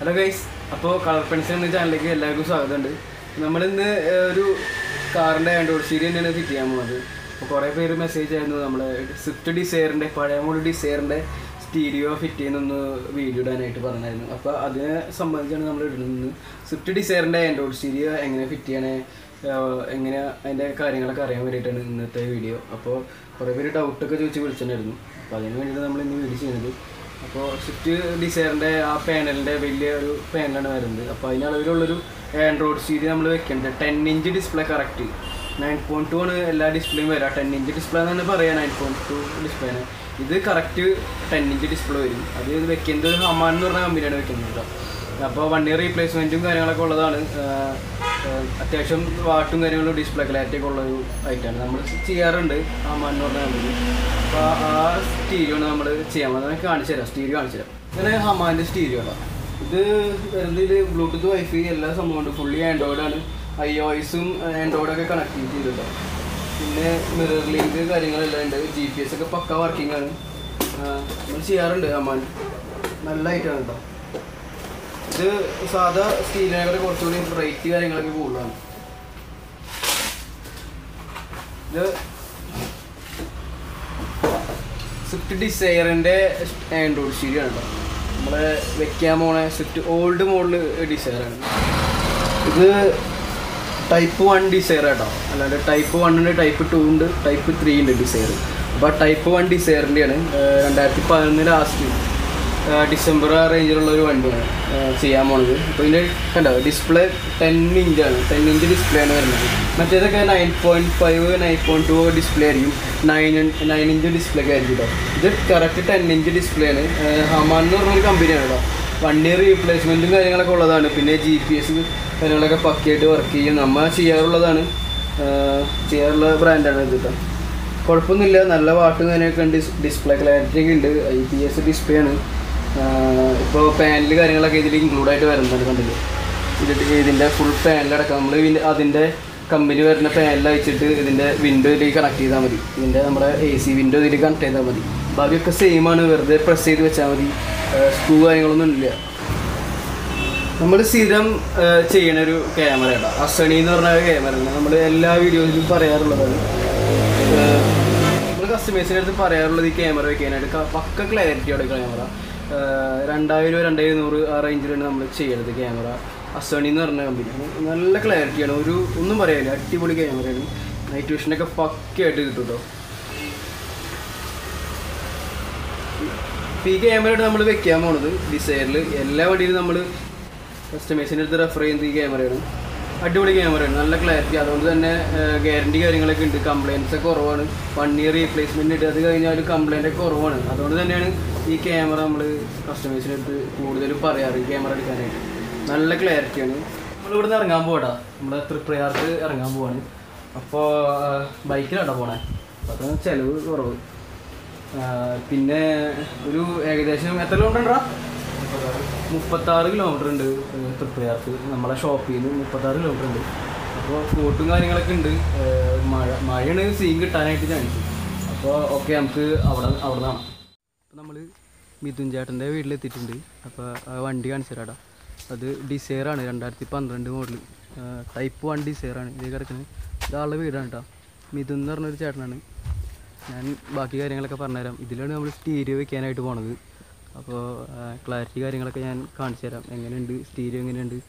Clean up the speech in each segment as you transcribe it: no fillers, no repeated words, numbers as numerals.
Hello guys, അപ്പോൾ colour pencil എന്ന ചാനലിലേക്ക് എല്ലാവർക്കും സ്വാഗതമുണ്ട്. നമ്മളിന്ന് ഒരു കാറിൻ്റെ ആൻഡ്രോയിഡ് സീരീസ് തന്നെയാണ് ഫിറ്റ് ചെയ്യാൻ പോകുന്നത്. അപ്പോൾ കുറേ പേര് മെസ്സേജ് ആയിരുന്നു നമ്മൾ സ്വിഫ്റ്റ് ഡിസയറിൻ്റെ പഴയ മോഡൽ ഡിസയറിൻ്റെ സ്റ്റീരിയോ ഫിറ്റ് ചെയ്യുന്നൊന്ന് വീഡിയോ ഇടാനായിട്ട് പറഞ്ഞായിരുന്നു. അപ്പോൾ അതിനെ സംബന്ധിച്ചാണ് നമ്മൾ ഇടുന്നത്. സ്വിഫ്റ്റ് ഡിസയറിൻ്റെ ആൻഡ്രോയിഡ് സീരീസ് എങ്ങനെ ഫിറ്റ് ചെയ്യണേ, എങ്ങനെ അതിൻ്റെ കാര്യങ്ങളൊക്കെ അറിയാൻ വേണ്ടിയിട്ടാണ് ഇന്നത്തെ വീഡിയോ. അപ്പോൾ കുറേ പേര് ഡൗട്ടൊക്കെ ചോദിച്ച് വിളിച്ചിട്ടുണ്ടായിരുന്നു. അപ്പോൾ അതിന് വേണ്ടിയിട്ട് നമ്മൾ ഇന്ന് വീഡിയോ ചെയ്യുന്നത്. അപ്പോൾ സ്വിഫ്റ്റ് ഡിസയറിൻ്റെ ആ പാനലിൻ്റെ വലിയൊരു പാനലാണ് വരുന്നത്. അപ്പോൾ അതിനളവിലുള്ളൊരു ആൻഡ്രോയിഡ് സീരീസ് നമ്മൾ വെക്കേണ്ടത് 10 ഇഞ്ച് ഡിസ്പ്ലേ കറക്റ്റ് 9.2 ആണ് എല്ലാ ഡിസ്പ്ലേയും വരിക. 10 ഇഞ്ച് ഡിസ്പ്ലേ എന്ന് തന്നെ പറയാം. 9.2 ഡിസ്പ്ലേന് ഇത് കറക്റ്റ് 10 ഇഞ്ച് ഡിസ്പ്ലേ വരും. അത് വെക്കുന്നത് ഹമാൻ എന്ന് പറഞ്ഞ കമ്പനിയാണ് വെക്കുന്നത്. അപ്പോൾ 1 ഇയർ റീപ്ലേസ്മെൻറ്റും കാര്യങ്ങളൊക്കെ ഉള്ളതാണ്. അത്യാവശ്യം വാട്ടും കാര്യങ്ങളും ഡിസ്പ്ലേ ക്ലാരിറ്റിയൊക്കെ ഉള്ളൊരു ഐറ്റമാണ് നമ്മൾ ചെയ്യാറുണ്ട് ഹമാൻ എന്ന് പറഞ്ഞ കമ്പനി. അപ്പോൾ ആ സ്റ്റീരിയോ ആണ് നമ്മൾ ചെയ്യാൻ പോകുന്നത്. നമുക്ക് കാണിച്ചു തരാം, സ്റ്റീരിയോ കാണിച്ചു തരാം. ഇങ്ങനെ ഹമാൻ്റെ സ്റ്റീരിയോ ആണ്. ഇത് വരുന്നതിൽ ബ്ലൂടൂത്ത് വൈഫൈ എല്ലാ സംഭവമുണ്ട്. ഫുള്ളി ആൻഡ്രോയിഡാണ്. iOS-ഉം ആൻഡ്രോയിഡൊക്കെ കണക്ട് ചെയ്തിട്ടുണ്ടോ. പിന്നെ മിറർ ലിങ്ക് കാര്യങ്ങളെല്ലാം ഉണ്ട്. GPS ഒക്കെ പക്ക വർക്കിംഗ് ആണ്. നമ്മൾ ചെയ്യാറുണ്ട് ഹമാൻ. നല്ല ഐറ്റമാണ് കേട്ടോ. ഇത് സാധാ സ്റ്റീലിനേക്കാൾ കുറച്ചുകൂടി റേറ്റ് കാര്യങ്ങളൊക്കെ കൂടുതലാണ്. ഇത് സ്വിഫ്റ്റ് ഡിസയറിൻ്റെ ആൻഡ്രോയിഡ് സ്റ്റീരിയോ ആണ് കേട്ടോ. നമ്മൾ വെക്കാൻ പോണ സ്വിഫ്റ്റ് ഓൾഡ് മോഡൽ ഡിസയറാണ്. ഇത് ടൈപ്പ് 1 ഡിസയർ കേട്ടോ. അല്ലാണ്ട് ടൈപ്പ് 1 ഉണ്ട്, ടൈപ്പ് 2 ഉണ്ട്, ടൈപ്പ് 3 ഉണ്ട് ഡിസയർ. അപ്പോൾ ടൈപ്പ് 1 ഡിസയറിൻ്റെയാണ് 2011 ലാസ്റ്റ് ഡിസംബർ ആ റേഞ്ചിലുള്ളൊരു വണ്ടിയാണ് ചെയ്യാൻ പോണത്. അപ്പോൾ ഇതിൻ്റെ കണ്ടോ ഡിസ്പ്ലേ 10 ഇഞ്ചാണ്. 10 ഇഞ്ച് ഡിസ്പ്ലേ ആണ് വരുന്നത്. മറ്റേതൊക്കെ 9.5 9.2 ഡിസ്പ്ലേ ആയിരിക്കും. 9 ഇഞ്ച് ഡിസ്പ്ലേ ഒക്കെ ആയിരിക്കും കേട്ടോ. ഇത് കറക്റ്റ് 10 ഇഞ്ച് ഡിസ്പ്ലേ ആണ്. ഹമാൻ എന്ന് പറഞ്ഞൊരു കമ്പനിയാണ് കേട്ടോ. 1 ഇയർ റീപ്ലേസ്മെൻറ്റും കാര്യങ്ങളൊക്കെ ഉള്ളതാണ്. പിന്നെ GPS കാര്യങ്ങളൊക്കെ പക്കയായിട്ട് വർക്ക് ചെയ്യും. നമ്മൾ ചെയ്യാറുള്ളതാണ്, ചെയ്യാറുള്ള ബ്രാൻഡാണ് ഇത് കേട്ടോ. കുഴപ്പമൊന്നുമില്ല, നല്ല വാട്ടും കാര്യങ്ങളൊക്കെ ഉണ്ട്. ഡിസ്പ്ലേ ക്ലാരിറ്റി ഒക്കെ ഉണ്ട്. IPS ഡിസ്പ്ലേ ആണ്. ഇപ്പോൾ പാനൽ കാര്യങ്ങളൊക്കെ ഇതിൽ ഇൻക്ലൂഡായിട്ട് വരുന്നുണ്ട്. കണ്ടില്ല, ഇതിൻ്റെ ഫുൾ പാനലടക്കം നമ്മൾ അതിൻ്റെ കമ്പനി വരുന്ന പാനൽ അയച്ചിട്ട് ഇതിൻ്റെ വിൻഡോ ഇതിലേക്ക് കണക്ട് ചെയ്താൽ മതി. ഇതിൻ്റെ നമ്മുടെ AC വിൻഡോ ഇതിലേക്ക് കണക്ട് ചെയ്താൽ മതി. ബാക്കിയൊക്കെ സെയിമാണ്. വെറുതെ പ്രസ് ചെയ്ത് വെച്ചാൽ മതി. സ്ക്രൂ കാര്യങ്ങളൊന്നും ഇല്ല. നമ്മൾ സ്ഥിരം ചെയ്യണൊരു ക്യാമറ കേട്ടോ. അസണി എന്ന് പറഞ്ഞ ക്യാമറയാണ്. നമ്മൾ എല്ലാ വീഡിയോയിലും പറയാറുള്ളതാണ്. നമ്മൾ കസ്റ്റമേഴ്സിൻ്റെ അടുത്ത് പറയാറുള്ളത് ഈ ക്യാമറ വയ്ക്കാനായിട്ട് പക്ക ക്ലാരിറ്റിയോടെ ക്യാമറ 2000-2100 ആ റേഞ്ചിലാണ് നമ്മൾ ചെയ്യണത്. ക്യാമറ അസണി എന്ന് പറഞ്ഞ കമ്പനിയാണ്. നല്ല ക്ലാരിറ്റിയാണ്. ഒന്നും പറയാനില്ല, അടിപൊളി ക്യാമറയാണ്. നൈറ്റ് വിഷനൊക്കെ പക്കയായിട്ട് കിട്ടും കേട്ടോ. ഈ ക്യാമറയായിട്ട് നമ്മൾ വെക്കാൻ പോണത് ഡിസൈറിൽ എല്ലാ വണ്ടിയിലും നമ്മൾ കസ്റ്റമേഴ്സിൻ്റെ അടുത്ത് റെഫർ ചെയ്യുന്നത് ഈ ക്യാമറയാണ്. അടിപൊളി ക്യാമറയാണ്, നല്ല ക്ലാരിറ്റി. അതുകൊണ്ട് തന്നെ ഗ്യാരണ്ടി കാര്യങ്ങളൊക്കെ ഉണ്ട്. കംപ്ലയിൻറ്റ്സ് ഒക്കെ കുറവാണ്. 1 ഇയർ റീപ്ലേസ്മെൻറ്റ് ഇട്ട് അത് കഴിഞ്ഞാൽ കംപ്ലയിൻ്റ് ഒക്കെ കുറവാണ്. അതുകൊണ്ട് തന്നെയാണ് ഈ ക്യാമറ നമ്മൾ കസ്റ്റമേഴ്സിൻ്റെ അടുത്ത് കൂടുതലും പറയാറ് ഈ ക്യാമറ എടുക്കാനായിട്ട്. നല്ല ക്ലാരിറ്റിയാണ്. നമ്മളിവിടുന്ന് ഇറങ്ങാൻ പോകട്ടാ. നമ്മൾ തൃപ്രയാർക്ക് ഇറങ്ങാൻ പോവാണ്. അപ്പോൾ ബൈക്കിലാട്ടോ പോണേ. അപ്പോൾ അത്ര ചിലവ് കുറവ്. പിന്നെ ഒരു ഏകദേശം എത്ര കിലോമീറ്റർ ഉണ്ടാ? 36 കിലോമീറ്റർ ഉണ്ട് തൃപ്രയാർക്ക്. നമ്മളെ ഷോപ്പിൽ നിന്ന് 36 കിലോമീറ്റർ ഉണ്ട്. അപ്പോൾ ഫോട്ടും കാര്യങ്ങളൊക്കെ ഉണ്ട്. മഴയാണ് സീൻ കിട്ടാനായിട്ട് ചാൻസ്. അപ്പോൾ ഓക്കെ, നമുക്ക് അവിടെ നിന്നാണ്. അപ്പോൾ നമ്മൾ മിഥുൻ ചേട്ടൻ്റെ വീട്ടിലെത്തിയിട്ടുണ്ട്. അപ്പോൾ വണ്ടി കാണിച്ചു തരാടാ. അത് ഡിസയറാണ്, 2012 മോഡൽ ടൈപ്പ് 1 ഡിസയറാണ്. ഇത് കിടക്കുന്നത് ഇതാളുടെ വീടാണ് കേട്ടോ. മിഥുൻ എന്ന് പറഞ്ഞൊരു ചേട്ടനാണ്. ഞാൻ ബാക്കി കാര്യങ്ങളൊക്കെ പറഞ്ഞുതരാം. ഇതിലാണ് നമ്മൾ സ്റ്റീരിയോ വെക്കാനായിട്ട് പോണത്. അപ്പോൾ ക്ലാരിറ്റി കാര്യങ്ങളൊക്കെ ഞാൻ കാണിച്ചു തരാം. എങ്ങനെയുണ്ട് സ്റ്റീരിയോ, എങ്ങനെയുണ്ട്.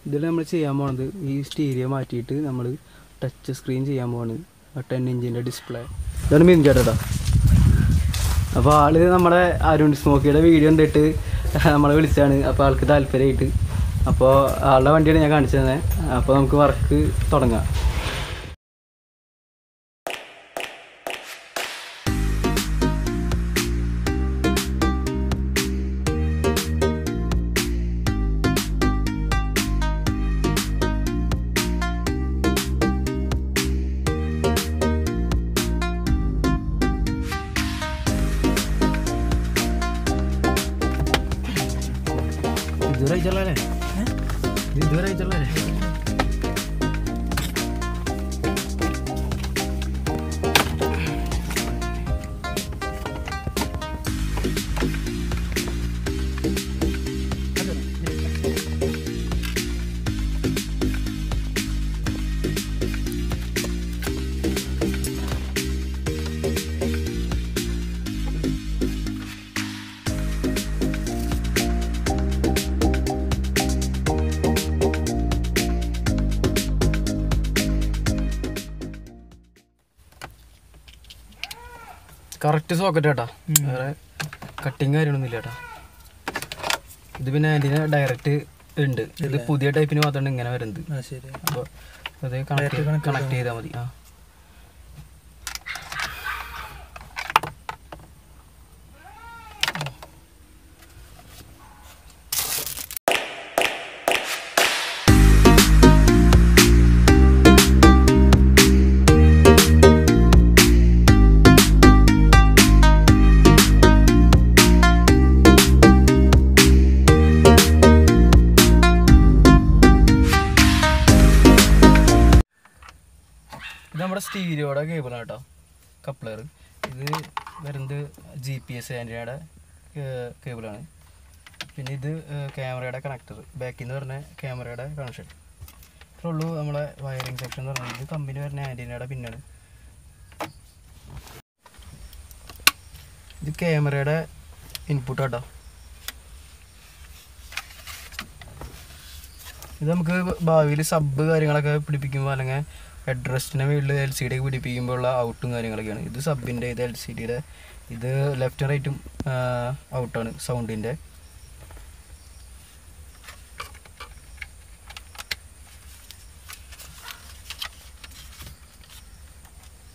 ഇതിൽ നമ്മൾ ചെയ്യാൻ പോണത് ഈ സ്റ്റീരിയോ മാറ്റിയിട്ട് നമ്മൾ ടച്ച് സ്ക്രീൻ ചെയ്യാൻ പോവാണ്. 10 ഇഞ്ചിൻ്റെ ഡിസ്പ്ലേ. ഇതാണ് മീൻ ചേട്ടാ. അപ്പോൾ ആൾ നമ്മുടെ അരുൺ സ്മോക്കിയുടെ വീഡിയോ കണ്ടിട്ട് നമ്മളെ വിളിച്ചാണ്. അപ്പോൾ ആൾക്ക് താല്പര്യമായിട്ട്. അപ്പോൾ ആളുടെ വണ്ടിയാണ് ഞാൻ കാണിച്ചു തന്നെ. അപ്പോൾ നമുക്ക് വർക്ക് തുടങ്ങാം. ഇതുവരെ അയച്ചല്ലേ? ഇതുവരെ അയച്ചല്ലേ? കറക്റ്റ് സോക്കറ്റ് കേട്ടാ, വേറെ കട്ടിങ് കാര്യങ്ങളൊന്നും ഇല്ല കേട്ടാ. ഇത് പിന്നെ അതിന് ഡയറക്റ്റ് ഉണ്ട്. ഇത് പുതിയ ടൈപ്പിന് മാത്രമാണ് ഇങ്ങനെ വരുന്നത്. അപ്പോൾ അത് കണക്ട് ചെയ്താൽ മതി. ആ ഇത് നമ്മുടെ സ്റ്റീരിയോയുടെ കേബിളാണ് കേട്ടോ, കപ്ലർ. ഇത് വരുന്നത് GPS ആൻറ്റിനയുടെ കേബിളാണ്. പിന്നെ ഇത് ക്യാമറയുടെ കണക്ടർ, ബാക്കിൽ നിന്ന് പറഞ്ഞ ക്യാമറയുടെ കണക്ഷൻ. ഇത്രേ ഉള്ളൂ നമ്മളെ വയറിംഗ് സെക്ഷൻ എന്ന് പറഞ്ഞാൽ. ഇത് കമ്പനി വരുന്ന ആൻറ്റിനയുടെ പിന്നാണ്. ഇത് ക്യാമറയുടെ ഇൻപുട്ട് കേട്ടോ. ഇത് നമുക്ക് ഭാവിയിൽ സബ് കാര്യങ്ങളൊക്കെ പിടിപ്പിക്കുമ്പോൾ അല്ലെങ്കിൽ ഹെഡ്രസ്റ്റിൻ്റെ മുകളിൽ LCD ഒക്കെ പിടിപ്പിക്കുമ്പോൾ ഉള്ള ഔട്ടും കാര്യങ്ങളൊക്കെയാണ്. ഇത് സബിൻ്റെ, ഇത് LCDയുടെ, ഇത് ലെഫ്റ്റും റൈറ്റും ഔട്ടാണ് സൗണ്ടിൻ്റെ.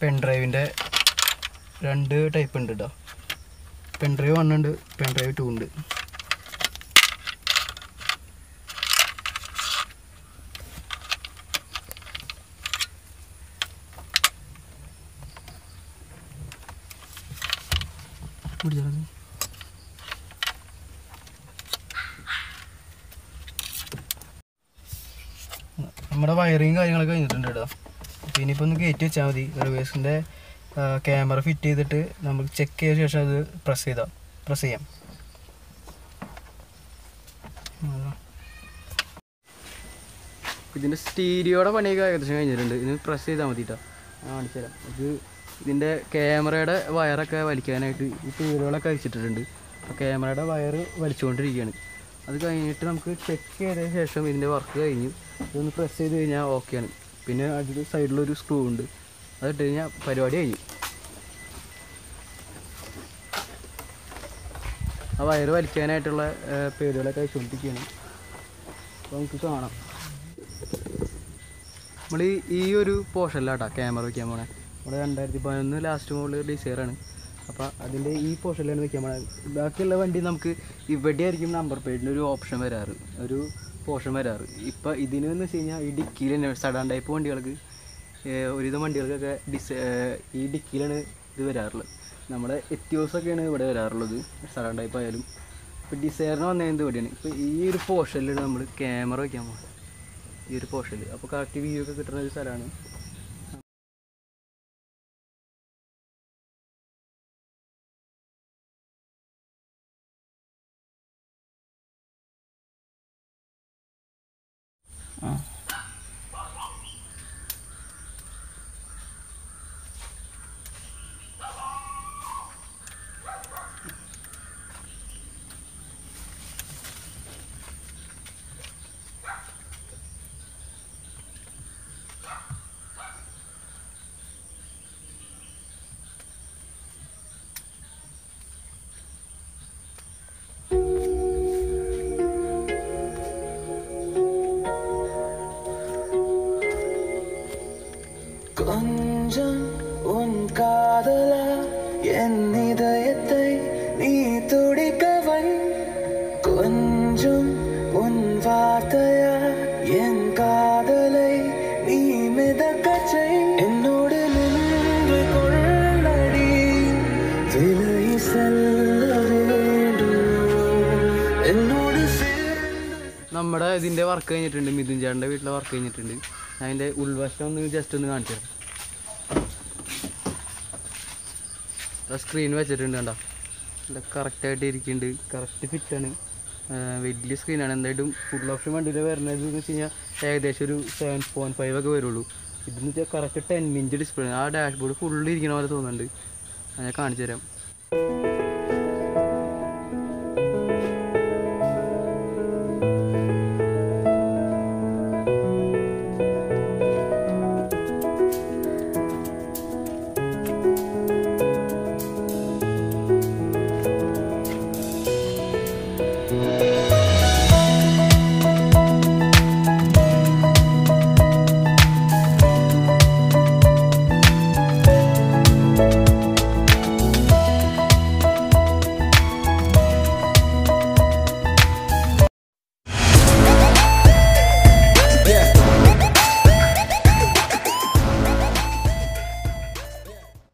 പെൻഡ്രൈവിൻ്റെ 2 ടൈപ്പ് ഉണ്ട് കേട്ടോ. പെൻഡ്രൈവ് 1 ഉണ്ട്, പെൻഡ്രൈവ് 2 ഉണ്ട്. നമ്മുടെ വയറിങ് കാര്യങ്ങളൊക്കെ കഴിഞ്ഞിട്ടുണ്ട് കേട്ടോ. അപ്പോൾ ഇനിയിപ്പോൾ ഒന്ന് കയറ്റി വെച്ചാൽ മതി. റിവേഴ്സിൻ്റെ ക്യാമറ ഫിറ്റ് ചെയ്തിട്ട് നമുക്ക് ചെക്ക് ചെയ്ത ശേഷം അത് പ്രസ് ചെയ്യാം. ഇതിൻ്റെ സ്റ്റീരിയോയുടെ പണിയൊക്കെ ഏകദേശം കഴിഞ്ഞിട്ടുണ്ട്. ഇതിന് പ്രസ് ചെയ്താൽ മതി കേട്ടോ. കാണിച്ചു തരാം. ഇത് ഇതിൻ്റെ ക്യാമറയുടെ വയറൊക്കെ വലിക്കാനായിട്ട് ഈ ടൂളുകളൊക്കെ അയച്ചിട്ടിട്ടുണ്ട്. അപ്പോൾ ക്യാമറയുടെ വയർ വലിച്ചുകൊണ്ടിരിക്കുകയാണ്. അത് കഴിഞ്ഞിട്ട് നമുക്ക് ചെക്ക് ചെയ്തതിന് ശേഷം ഇതിൻ്റെ വർക്ക് കഴിഞ്ഞു. ഇതൊന്ന് പ്രസ് ചെയ്ത് കഴിഞ്ഞാൽ ഓക്കെയാണ്. പിന്നെ അതിൽ സൈഡിലൊരു സ്ക്രൂ ഉണ്ട്, അതിട്ട് കഴിഞ്ഞാൽ പരിപാടി കഴിഞ്ഞു. ആ വയർ വലിക്കാനായിട്ടുള്ള പേരുകളൊക്കെ അയച്ചുകൊണ്ടിരിക്കുകയാണ്. അപ്പോൾ നമുക്ക് കാണാം. നമ്മൾ ഈ ഒരു പോർഷനിലാട്ടോ ക്യാമറ വയ്ക്കാൻ പോണേ. നമ്മുടെ 2011 ലാസ്റ്റ് മോഡൽ ഡിസൈറാണ്. അപ്പോൾ അതിൻ്റെ ഈ പോർഷനിലാണ് വയ്ക്കാൻ പോണത്. ബാക്കിയുള്ള വണ്ടി നമുക്ക് ഇവിടെ ആയിരിക്കും നമ്പർ പ്ലേറ്റിന് ഒരു ഓപ്ഷൻ വരാറ്, ഒരു പോർഷൻ വരാറ്. ഇപ്പോൾ ഇതിനെന്ന് വെച്ച് കഴിഞ്ഞാൽ ഈ ഡിക്കിയിൽ തന്നെ സഡാൻ ടൈപ്പ് വണ്ടികൾക്ക്, ഒരുവിധം വണ്ടികൾക്കൊക്കെ ഈ ഡിക്കിയിലാണ് ഇത് വരാറുള്ളത്. നമ്മുടെ എത്തിയോസൊക്കെയാണ് ഇവിടെ വരാറുള്ളത്, സഡാൻ ടൈപ്പ് ആയാലും. ഇപ്പോൾ ഡിസൈറിന് വന്നതിന് ഇവിടെയാണ്. ഇപ്പോൾ ഈ ഒരു പോർഷനിലാണ് നമ്മൾ ക്യാമറ വയ്ക്കാൻ പോകുന്നത്, ഈ ഒരു പോർഷനിൽ. അപ്പോൾ കറക്റ്റ് വ്യൂ ഒക്കെ കിട്ടുന്ന ഒരു സ്ഥലമാണ്. നമ്മുടെ ഇതിൻ്റെ വർക്ക് കഴിഞ്ഞിട്ടുണ്ട്, മിഥുൻ ചേട്ടൻ്റെ വീട്ടിലെ വർക്ക് കഴിഞ്ഞിട്ടുണ്ട്. അതിൻ്റെ ഉൾവശം ഒന്ന് ജസ്റ്റ് ഒന്ന് കാണിച്ചു തരാം. സ്ക്രീൻ വെച്ചിട്ടുണ്ട് കണ്ടോ, നല്ല കറക്റ്റായിട്ട് ഇരിക്കുന്നുണ്ട്, കറക്റ്റ് ഫിറ്റാണ്, വലിയ സ്ക്രീനാണ്. എന്തായാലും ഫുൾ ഓപ്ഷൻ വണ്ടിയിൽ വരുന്നത് എന്ന് വെച്ച് കഴിഞ്ഞാൽ ഏകദേശം ഒരു 7.5 ഒക്കെ വരുള്ളൂ. ഇതെന്ന് വെച്ചാൽ കറക്റ്റ് 10 ഇഞ്ച് ഡിസ്പ്ലേ. ആ ഡാഷ്ബോർഡ് ഫുള്ള് ഇരിക്കണ പോലെ തോന്നുന്നുണ്ട്. ഞാൻ കാണിച്ചു തരാം.